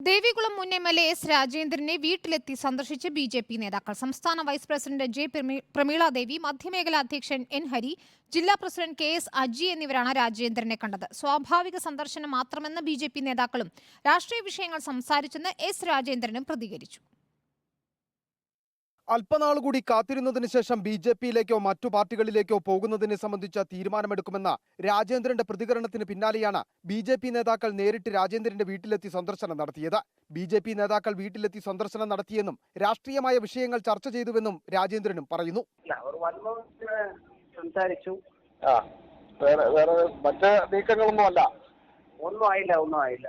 ദേവികുളം മുൻ MLA. S രാജേന്ദ്രനെ വീട്ടിലെത്തി സന്ദർശിച്ച് ബി.ജെ.പി നേതാക്കൾ. സംസ്ഥാന വൈസ് പ്രസിഡന്റ് ജെ പ്രമീള ദേവി, മധ്യമേഖലാ അധ്യക്ഷൻ എൻ ഹരി, ജില്ലാ പ്രസിഡന്റ് കെ.എസ്. അജി എന്നിവരാണ് രാജേന്ദ്രനെ കണ്ടത്. സ്വാഭാവിക സന്ദർശനം മാത്രമെന്ന് ബി.ജെ.പി നേതാക്കളും രാഷ്ട്രീയ വിഷയങ്ങൾ സംസാരിച്ചെന്ന് എസ് രാജേന്ദ്രനും പ്രതികരിച്ചു. അല്പനാളുകൂടി കാത്തിരുന്നതിന് ശേഷം ബി.ജെ.പിയിലേക്കോ മറ്റു പാർട്ടികളിലേക്കോ പോകുന്നതിനെ സംബന്ധിച്ച തീരുമാനമെടുക്കുമെന്ന രാജേന്ദ്രന്റെ പ്രതികരണത്തിന് പിന്നാലെയാണ് ബി.ജെ.പി നേതാക്കൾ നേരിട്ട് രാജേന്ദ്രന്റെ വീട്ടിലെത്തി സന്ദർശനം നടത്തിയത്. ബി.ജെ.പി നേതാക്കൾ വീട്ടിലെത്തി സന്ദർശനം നടത്തിയെന്നും രാഷ്ട്രീയമായ വിഷയങ്ങൾ ചർച്ച ചെയ്തുവെന്നും രാജേന്ദ്രനും പറയുന്നു. സംസാരിച്ചു. വേറെ മറ്റ് നീക്കങ്ങളൊന്നും അല്ല. ഒന്നും ആയില്ല.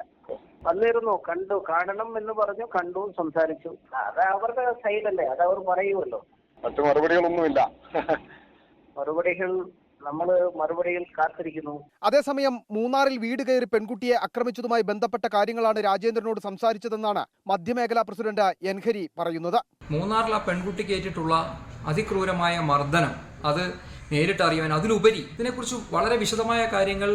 വന്നിരുന്നു, കണ്ടു, കാണണം എന്ന് പറഞ്ഞു, കണ്ടു, സംസാരിച്ചു. അത് അവരുടെ സൈഡല്ലേ, അത് അവർ പറയുമല്ലോ. മറ്റു മറുപടികളൊന്നുമില്ല. മറുപടിയിൽ കാത്തിരിക്കുന്നു. അതേസമയം മൂന്നാറിൽ വീട് കയറി പെൺകുട്ടിയെ ആക്രമിച്ചതുമായി ബന്ധപ്പെട്ട കാര്യങ്ങളാണ് രാജേന്ദ്രനോട് സംസാരിച്ചതെന്നാണ് മധ്യമേഖലാ പ്രസിഡന്റ് എൻ ഹരി പറയുന്നത്. മൂന്നാറിൽ ആ പെൺകുട്ടിക്ക് ഏറ്റിട്ടുള്ള അതിക്രൂരമായ മർദ്ദനം അത് നേരിട്ടറിയാൻ, അതിലുപരി ഇതിനെക്കുറിച്ച് വളരെ വിശദമായ കാര്യങ്ങൾ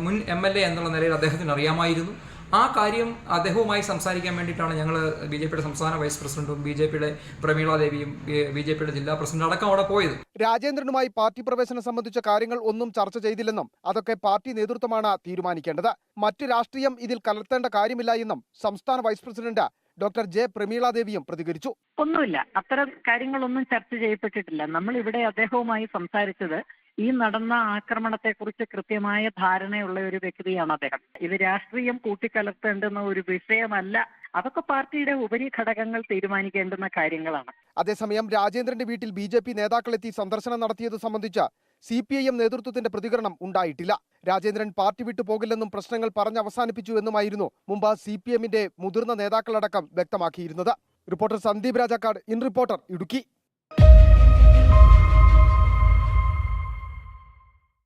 മുൻ എം.എൽ.എ. എന്നുള്ള നിലയിൽ അദ്ദേഹത്തിന് അറിയാമായിരുന്നു. ആ കാര്യം അദ്ദേഹവുമായി സംസാരിക്കാൻ വേണ്ടിയിട്ടാണ് ഞങ്ങൾ ബി.ജെ.പിയുടെ സംസ്ഥാന വൈസ് പ്രസിഡന്റും ബി.ജെ.പിയുടെ പ്രമീള ദേവിയും ബി.ജെ.പിയുടെ ജില്ലാ പ്രസിഡന്റ് അടക്കം അവിടെ പോയത്. രാജേന്ദ്രനുമായി പാർട്ടി പ്രവേശനം സംബന്ധിച്ച കാര്യങ്ങൾ ഒന്നും ചർച്ച ചെയ്തില്ലെന്നും അതൊക്കെ പാർട്ടി നേതൃത്വമാണ് തീരുമാനിക്കേണ്ടത്. മറ്റ് രാഷ്ട്രീയം ഇതിൽ കലർത്തേണ്ട കാര്യമില്ല എന്നും സംസ്ഥാന vice president doctor J Pramila ദേവിയും പ്രതികരിച്ചു. ഒന്നുമില്ല, അത്തരം കാര്യങ്ങളൊന്നും ചർച്ച ചെയ്യപ്പെട്ടിട്ടില്ല. നമ്മൾ ഇവിടെ അദ്ദേഹവുമായി സംസാരിച്ചത് ഈ നടന്ന ആക്രമണത്തെക്കുറിച്ച് കൃത്യമായ ധാരണയുള്ള ഒരു വ്യക്തിയാണ് അദ്ദേഹം. ഇത് രാഷ്ട്രീയം കൂട്ടിക്കലർത്തേണ്ടുന്ന ഒരു വിഷയമല്ല. അതൊക്കെ പാർട്ടിയുടെ ഉപരിഘടകങ്ങൾ തീരുമാനിക്കേണ്ടുന്ന കാര്യങ്ങളാണ്. അതേസമയം രാജേന്ദ്രന്റെ വീട്ടിൽ ബി.ജെ.പി നേതാക്കളെത്തി സന്ദർശനം നടത്തിയത് സംബന്ധിച്ച് CPIM നേതൃത്വത്തിന്റെ പ്രതികരണം ഉണ്ടായിട്ടില്ല. രാജേന്ദ്രൻ പാർട്ടി വിട്ടു പോകില്ലെന്നും പ്രശ്നങ്ങൾ പറഞ്ഞവസാനിപ്പിച്ചു എന്നുമായിരുന്നു മുമ്പ് CPIMന്റെ മുതിർന്ന നേതാക്കളടക്കം വ്യക്തമാക്കിയിരുന്നത്. Reporter Sandeep Rajakkad, in Reporter, Idukki.